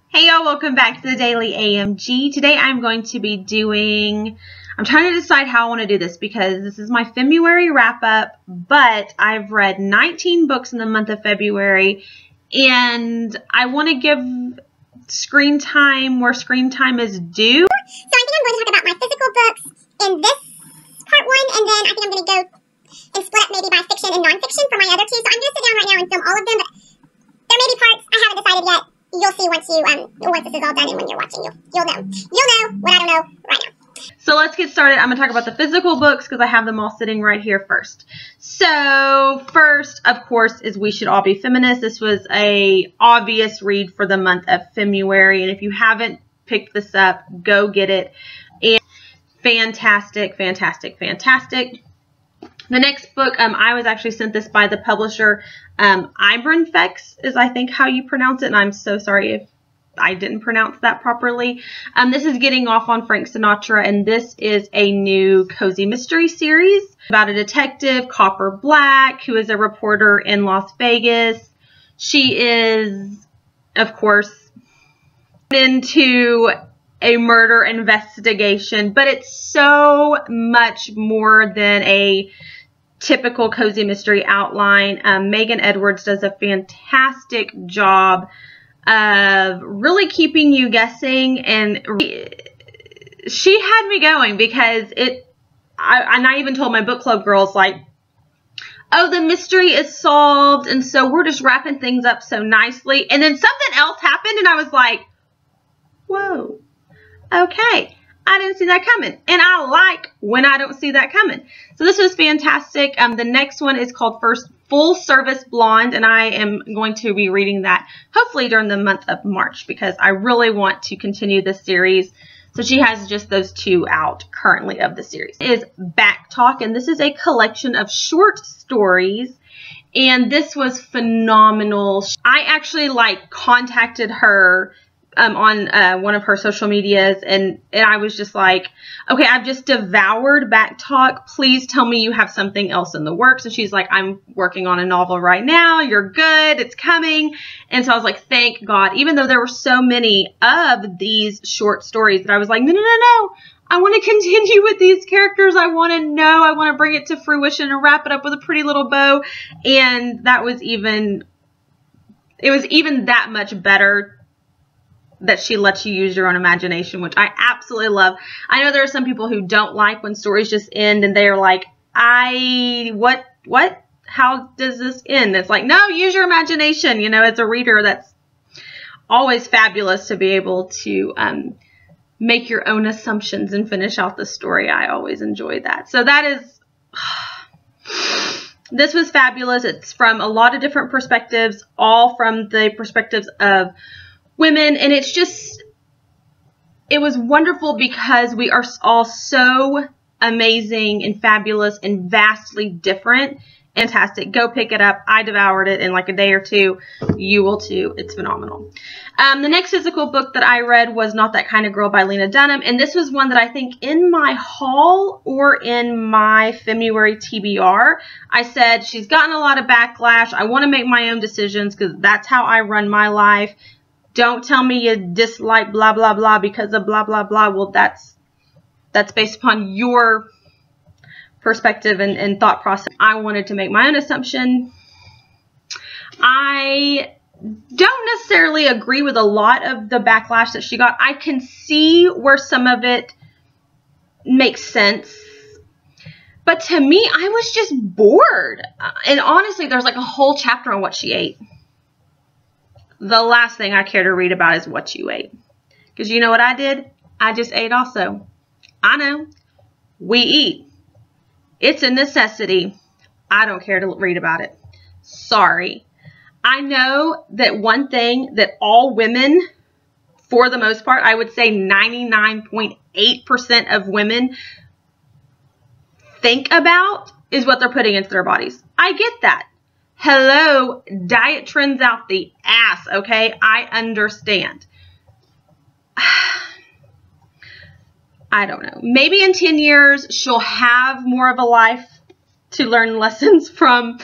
Hey y'all, welcome back to the Daily AMG. Today I'm going to be I'm trying to decide how I want to do this because this is my Femmeuary wrap up, but I've read 19 books in the month of February and I want to give screen time where screen time is due. So I think I'm going to talk about my physical books in this part one, and then I think I'm going to go and split up maybe by fiction and nonfiction for my other two. So I'm going to sit down right now and film all of them, but there may be parts I haven't decided yet. You'll see once this is all done, and when you're watching, you'll know. You'll know what I don't know right now. So let's get started. I'm going to talk about the physical books because I have them all sitting right here first. So first, of course, is We Should All Be Feminists. This was a obvious read for the month of Femmeuary, and if you haven't picked this up, go get it. And fantastic, fantastic, fantastic. The next book, I was actually sent this by the publisher. Ibrenfex is, I think, how you pronounce it, and I'm so sorry if I didn't pronounce that properly. This is Getting Off on Frank Sinatra, and this is a new cozy mystery series about a detective, Copper Black, who is a reporter in Las Vegas. She is, of course, into a murder investigation, but it's so much more than a typical cozy mystery outline. Megan Edwards does a fantastic job of really keeping you guessing, and she had me going because I even told my book club girls, like, oh, the mystery is solved, and so we're just wrapping things up so nicely, and then something else happened, and I was like, whoa, okay, I didn't see that coming, and I like when I don't see that coming. So this was fantastic. The next one is called Full Service Blonde, and I am going to be reading that hopefully during the month of March because I really want to continue this series. So she has just those two out currently of the series. It is Back Talk, and this is a collection of short stories, and this was phenomenal. I actually contacted her on one of her social medias, and I was just like, okay, I've just devoured Back Talk. Please tell me you have something else in the works. And she's like, I'm working on a novel right now. You're good. It's coming. And so I was like, thank God. Even though there were so many of these short stories that I was like, no. I want to continue with these characters. I want to know. I want to bring it to fruition and wrap it up with a pretty little bow. And it was even that much better that she lets you use your own imagination, which I absolutely love. I know there are some people who don't like when stories just end and they're like, what? How does this end? It's like, no, use your imagination. You know, as a reader, that's always fabulous to be able to make your own assumptions and finish out the story. I always enjoy that. So that is, this was fabulous. It's from a lot of different perspectives, all from the perspectives of women, and it was wonderful because we are all so amazing and fabulous and vastly different. Fantastic. Go pick it up. I devoured it in like a day or two. You will too. It's phenomenal. The next physical book that I read was Not That Kind of Girl by Lena Dunham, and this was one that I think in my haul or in my Femmeuary TBR, I said she's gotten a lot of backlash. I want to make my own decisions because that's how I run my life. Don't tell me you dislike blah, blah, blah because of blah, blah, blah. Well, that's based upon your perspective and thought process. I wanted to make my own assumption. I don't necessarily agree with a lot of the backlash that she got. I can see where some of it makes sense. But to me, I was just bored. And honestly, there's like a whole chapter on what she ate. The last thing I care to read about is what you ate. Because you know what I did? I just ate also. I know. We eat. It's a necessity. I don't care to read about it. Sorry. I know that one thing that all women, for the most part, I would say 99.8% of women think about is what they're putting into their bodies. I get that. Hello, diet trends out the ass, okay? I understand. I don't know. Maybe in 10 years, she'll have more of a life to learn lessons from.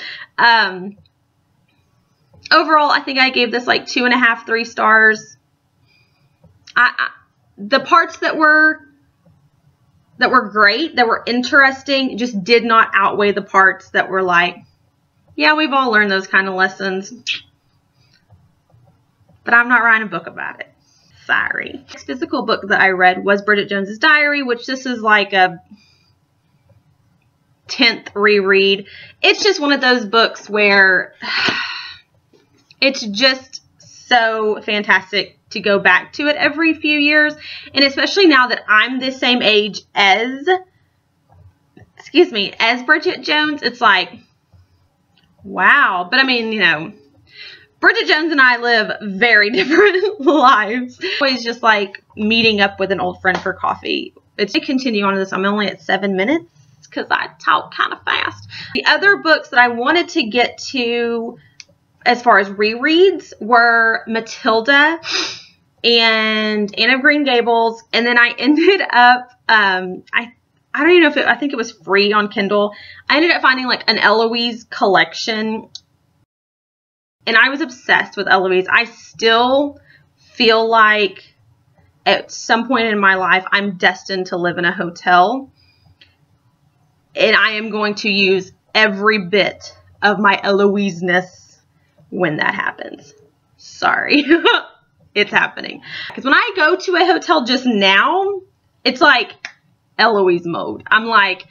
Overall, I think I gave this like 2.5, 3 stars. The parts that were great, that were interesting, just did not outweigh the parts that were like, yeah, we've all learned those kind of lessons, but I'm not writing a book about it. Sorry. The next physical book that I read was Bridget Jones's Diary, which this is like a 10th reread. It's just one of those books where it's just so fantastic to go back to it every few years, and especially now that I'm the same age as Bridget Jones, it's like, wow. But I mean, you know, Bridget Jones and I live very different lives. Always just like meeting up with an old friend for coffee. It's to continue on this. I'm only at 7 minutes because I talk kind of fast. The other books that I wanted to get to as far as rereads were Matilda and Anne of Green Gables, and then I ended up, I don't even know if I think it was free on Kindle. I ended up finding like an Eloise collection, and I was obsessed with Eloise. I still feel like at some point in my life, I'm destined to live in a hotel, and I am going to use every bit of my Eloise-ness when that happens. Sorry. It's happening. Because when I go to a hotel just now, it's like Eloise mode. I'm like,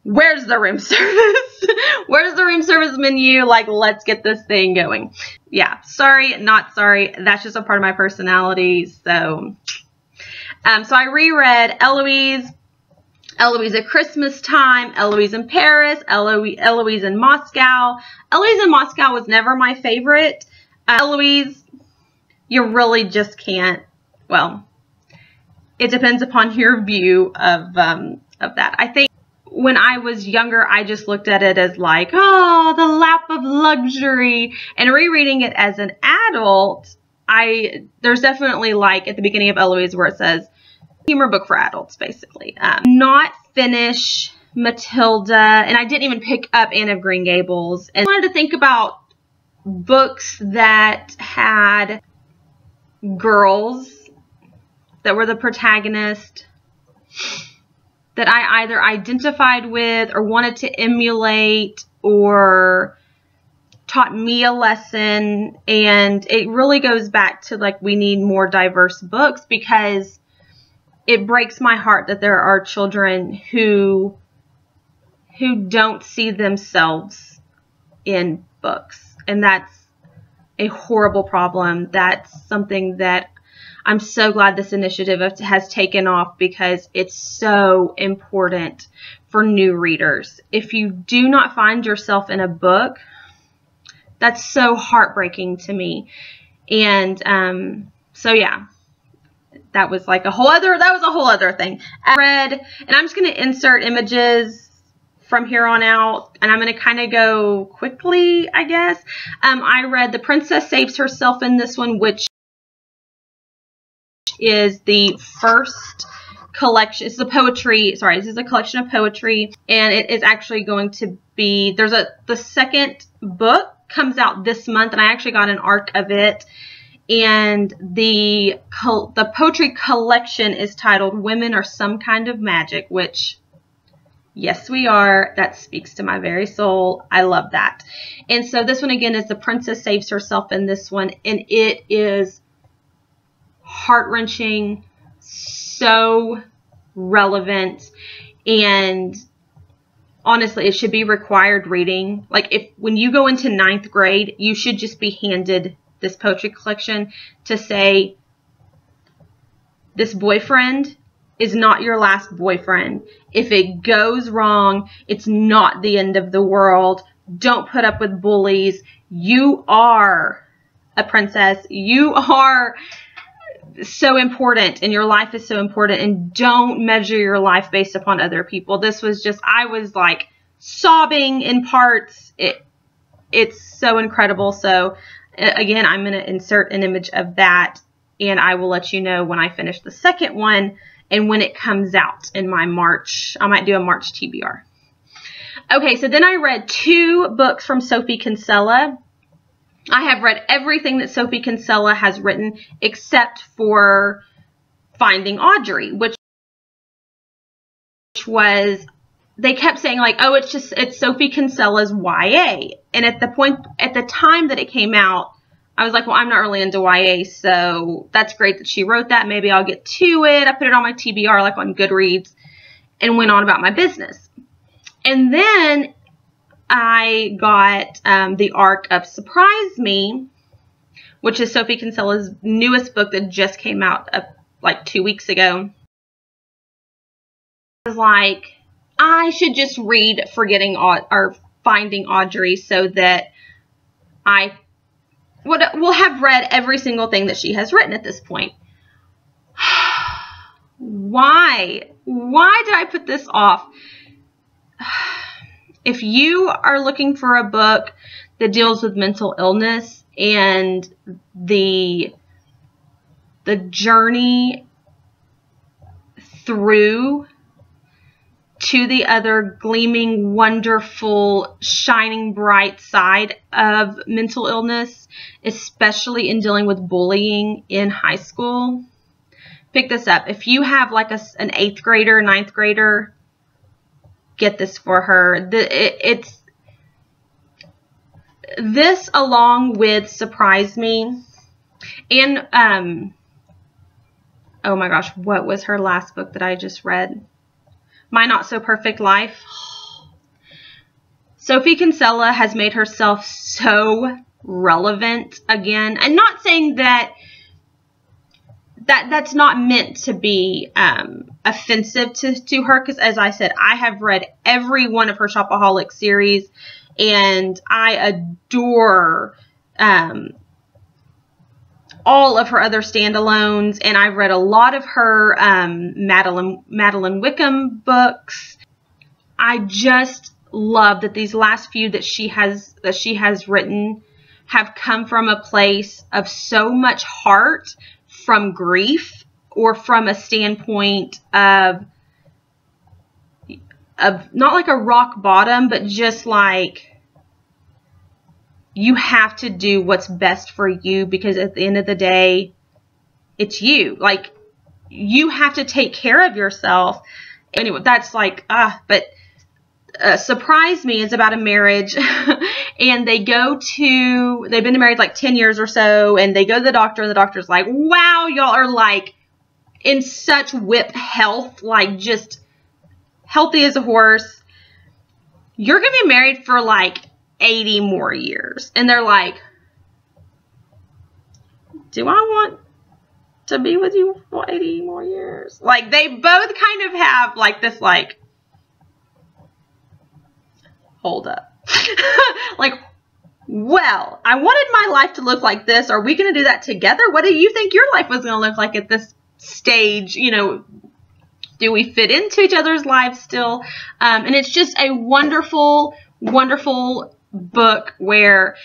where's the room service? Where's the room service menu? Like, let's get this thing going. Yeah, sorry, not sorry. That's just a part of my personality. So I reread Eloise, Eloise at Christmas Time, Eloise in Paris, Eloise in Moscow. Eloise in Moscow was never my favorite. Eloise, you really just can't, well, it depends upon your view of that. I think when I was younger, I just looked at it as like, oh, the lap of luxury. And rereading it as an adult, there's definitely like at the beginning of Eloise where it says, humor book for adults, basically. Not finish Matilda, and I didn't even pick up Anne of Green Gables. And I wanted to think about books that had girls that were the protagonist that I either identified with or wanted to emulate or taught me a lesson. And it really goes back to like, we need more diverse books, because it breaks my heart that there are children who don't see themselves in books. And that's a horrible problem. That's something that I'm so glad this initiative has taken off, because it's so important for new readers. If you do not find yourself in a book, that's so heartbreaking to me. And so yeah, that was like a whole other thing. I read, and I'm just going to insert images from here on out, and I'm going to kind of go quickly, I guess. I read The Princess Saves Herself in this one, which is the first collection. It's the poetry, sorry, this is a collection of poetry, and it is actually going to be, the second book comes out this month, and I actually got an arc of it, and the poetry collection is titled Women Are Some Kind of Magic, which, yes, we are. That speaks to my very soul. I love that. And so this one again is The Princess Saves Herself in this one, and it is heart-wrenching, so relevant, and honestly, it should be required reading. Like, when you go into 9th grade, you should just be handed this poetry collection to say, this boyfriend is not your last boyfriend. If it goes wrong, it's not the end of the world. Don't put up with bullies. You are a princess. You are so important, and your life is so important, and don't measure your life based upon other people. This was just, I was like sobbing in parts. It's so incredible. So again, I'm going to insert an image of that, and I will let you know when I finish the second one and when it comes out in my March. I might do a March TBR. Okay, so then I read 2 books from Sophie Kinsella. I have read everything that Sophie Kinsella has written except for Finding Audrey, which was, they kept saying like, oh, it's Sophie Kinsella's YA. And at the time that it came out, I was like, well, I'm not really into YA, so that's great that she wrote that. Maybe I'll get to it. I put it on my TBR, like on Goodreads, and went on about my business. And then I got the arc of Surprise Me, which is Sophie Kinsella's newest book that just came out like 2 weeks ago. I was like, I should just read Finding Audrey so that I will have read every single thing that she has written at this point. Why? Why did I put this off? If you are looking for a book that deals with mental illness and the journey through to the other gleaming, wonderful, shining bright side of mental illness, especially in dealing with bullying in high school, pick this up. If you have like an 8th grader, 9th grader, get this for her. It's this along with Surprise Me and oh my gosh, what was her last book that I just read? My Not So Perfect Life. Sophie Kinsella has made herself so relevant again. And not saying that's not meant to be offensive to her, because as I said, I have read every one of her Shopaholic series, and I adore all of her other standalones, and I've read a lot of her Madeline Wickham books. I just love that these last few that she has written have come from a place of so much heart, from grief, or from a standpoint of not like a rock bottom, but just like, you have to do what's best for you, because at the end of the day, it's you. Like, you have to take care of yourself. Anyway, that's like, but Surprise Me is about a marriage and they've been married like 10 years or so, and they go to the doctor, and the doctor's like, wow, y'all are like in such whip health, like just healthy as a horse. You're going to be married for like 80 more years. And they're like, do I want to be with you for 80 more years? Like, they both kind of have like this, like, hold up. Like, well, I wanted my life to look like this. Are we going to do that together? What do you think your life was going to look like at this stage? You know, do we fit into each other's lives still? And it's just a wonderful, wonderful book where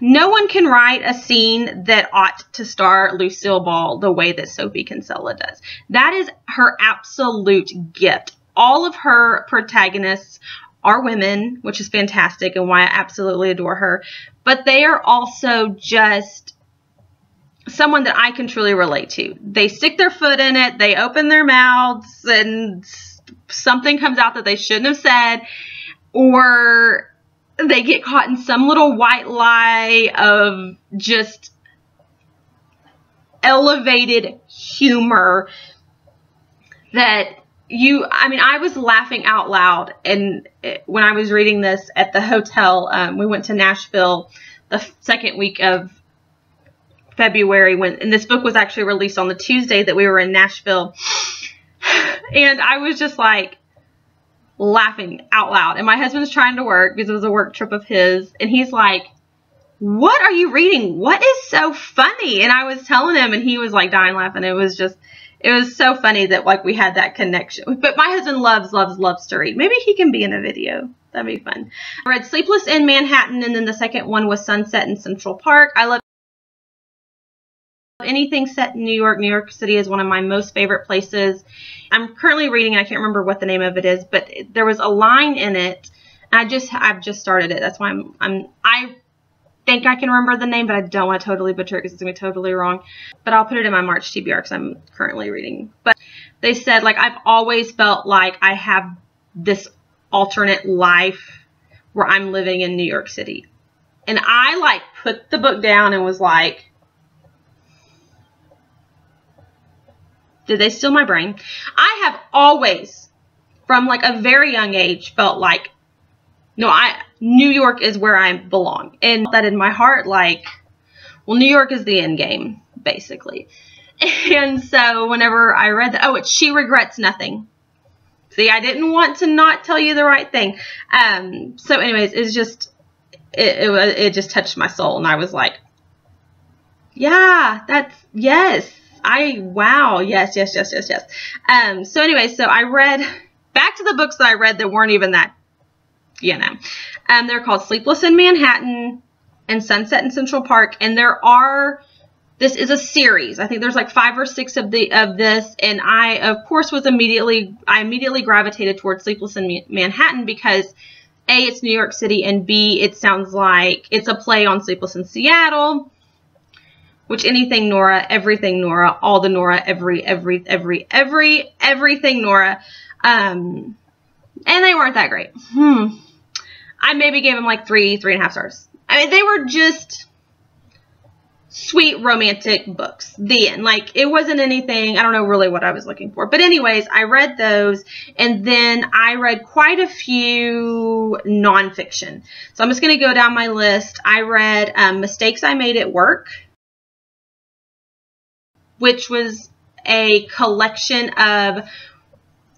no one can write a scene that ought to star Lucille Ball the way that Sophie Kinsella does. That is her absolute gift. All of her protagonists are women, which is fantastic and why I absolutely adore her. But they are also just someone that I can truly relate to. They stick their foot in it, they open their mouths, and something comes out that they shouldn't have said, or they get caught in some little white lie of just elevated humor that I was laughing out loud. And when I was reading this at the hotel, we went to Nashville the second week of February, and this book was actually released on the Tuesday that we were in Nashville. And I was just like laughing out loud. And my husband's trying to work because it was a work trip of his. And he's like, what are you reading? What is so funny? And I was telling him, and he was like dying laughing. It was so funny that like we had that connection. But my husband loves to read. Maybe he can be in a video. That'd be fun. I read Sleepless in Manhattan, and then the second one was Sunset in Central Park. I love anything set in New York. New York City is one of my most favorite places. I'm currently reading, I can't remember what the name of it is, but there was a line in it. I've just started it. That's why I think I can remember the name, but I don't want to totally butcher it because it's going to be totally wrong. But I'll put it in my March TBR because I'm currently reading. But they said, like, I've always felt like I have this alternate life where I'm living in New York City. And I, like, put the book down and was like, did they steal my brain? I have always, from, like, a very young age, felt like, no, New York is where I belong. And that in my heart, like, well, New York is the end game, basically. And so whenever I read that, oh, it's She Regrets Nothing. See, I didn't want to not tell you the right thing. So anyways, it's just, it just touched my soul. And I was like, yeah, that's, yes. Wow. Yes. So anyway, so I read, back to the books that I read that weren't even that, you know. They're called Sleepless in Manhattan and Sunset in Central Park. And this is a series. I think there's like 5 or 6 of this. And I, of course, immediately gravitated towards Sleepless in Manhattan because A, it's New York City, and B, it sounds like it's a play on Sleepless in Seattle, which anything Nora, everything Nora, all the Nora, everything Nora. And they weren't that great. I maybe gave them like 3.5 stars. I mean, they were just sweet romantic books. The end. Like, it wasn't anything, I don't know really what I was looking for. But anyways, I read those, and then I read quite a few nonfiction. So I'm just going to go down my list. I read Mistakes I Made at Work, which was a collection of,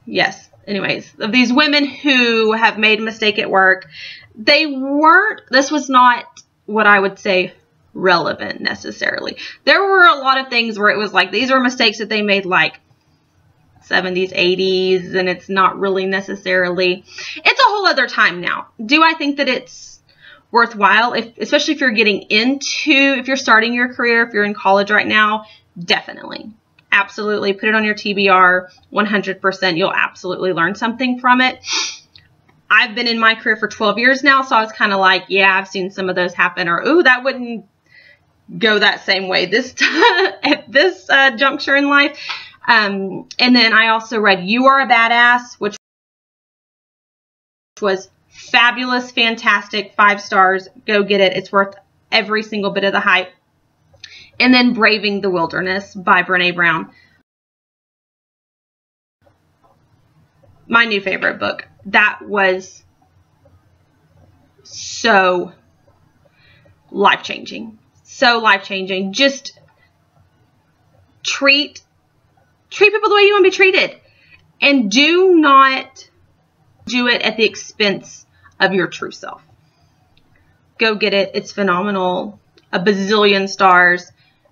yes, anyways, of these women who have made a mistake at work. This was not what I would say relevant necessarily. There were a lot of things where it was like, these were mistakes that they made like 70s, 80s, and it's not really necessarily, it's a whole other time now. Do I think that it's worthwhile, especially if you're if you're starting your career, if you're in college right now? Definitely. Absolutely. Put it on your TBR 100%. You'll absolutely learn something from it. I've been in my career for 12 years now, so I was kind of like, yeah, I've seen some of those happen, or, ooh, that wouldn't go that same way at this juncture in life. And then I also read You Are a Badass, which was fabulous, fantastic, 5 stars. Go get it. It's worth every single bit of the hype. And then Braving the Wilderness by Brené Brown. My new favorite book. That was so life-changing. So life-changing. Just treat people the way you want to be treated. And do not do it at the expense of your true self. Go get it. It's phenomenal. A bazillion stars.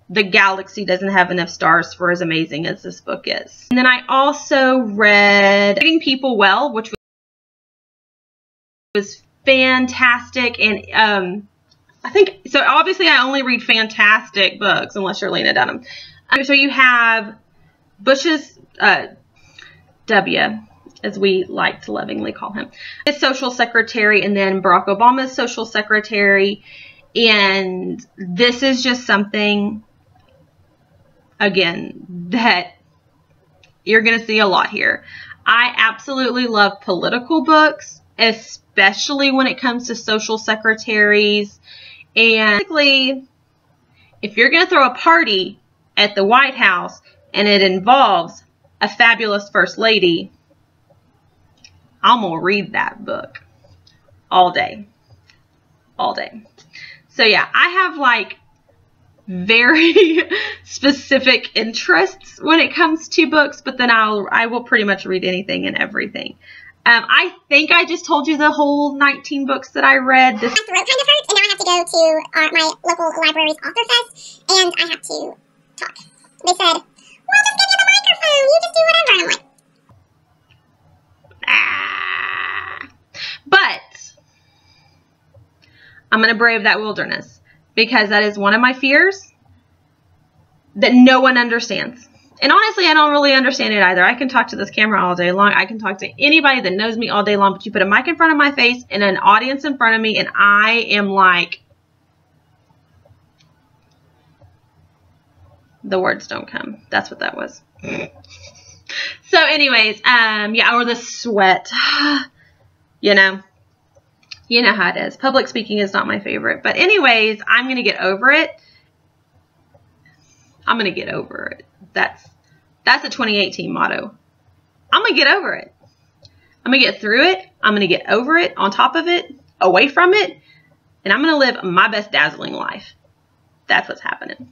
The galaxy doesn't have enough stars for as amazing as this book is. And then I also read Treating People Well, which was fantastic. And I think, so obviously I only read fantastic books unless you're Lena Dunham. So you have Bush's, W, as we like to lovingly call him, his social secretary, and then Barack Obama's social secretary. And this is just something, again, that you're going to see a lot here. I absolutely love political books, especially when it comes to social secretaries. And basically, if you're going to throw a party at the White House and it involves a fabulous first lady, I'm going to read that book all day. All day. So yeah, I have like very specific interests when it comes to books, but then I will pretty much read anything and everything. I think I just told you the whole 19 books that I read. My throat kind of hurts, and now I have to go to my local library's author fest, and I have to talk. They said, we'll just give you the microphone, you just do whatever. And I'm like, but I'm going to brave that wilderness, because that is one of my fears that no one understands. And honestly, I don't really understand it either. I can talk to this camera all day long. I can talk to anybody that knows me all day long, but you put a mic in front of my face and an audience in front of me, and I am like, The words don't come. That's what that was. So anyways, yeah, or the sweat. You know how it is. Public speaking is not my favorite. But anyways, I'm going to get over it. I'm going to get over it. That's a 2018 motto. I'm going to get over it. I'm going to get through it. I'm going to get over it, on top of it, away from it. And I'm going to live my best dazzling life. That's what's happening.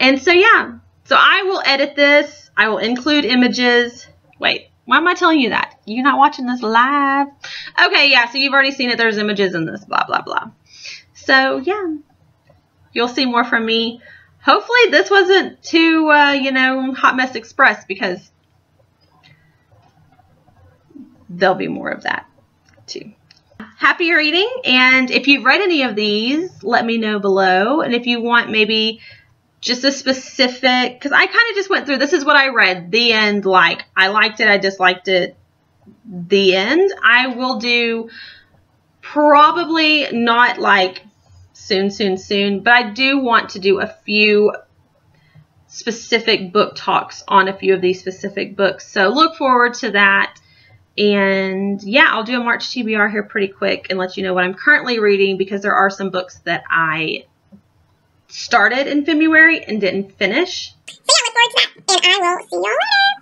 And so, yeah. So I will edit this. I will include images. Wait, why am I telling you that? You're not watching this live? Okay, yeah. So you've already seen it. There's images in this, blah, blah, blah. So, yeah. You'll see more from me. Hopefully this wasn't too, Hot Mess Express, because there'll be more of that too. Happy reading, and if you've read any of these, let me know below. And if you want maybe just a specific, because I kind of just went through, this is what I read, the end, like, I liked it, I disliked it, the end. I will do probably not like soon, but I do want to do a few specific book talks on a few of these specific books. So look forward to that. And yeah, I'll do a March TBR here pretty quick and let you know what I'm currently reading, because there are some books that I started in Femmeuary and didn't finish. So yeah, look forward to that. And I will see y'all later.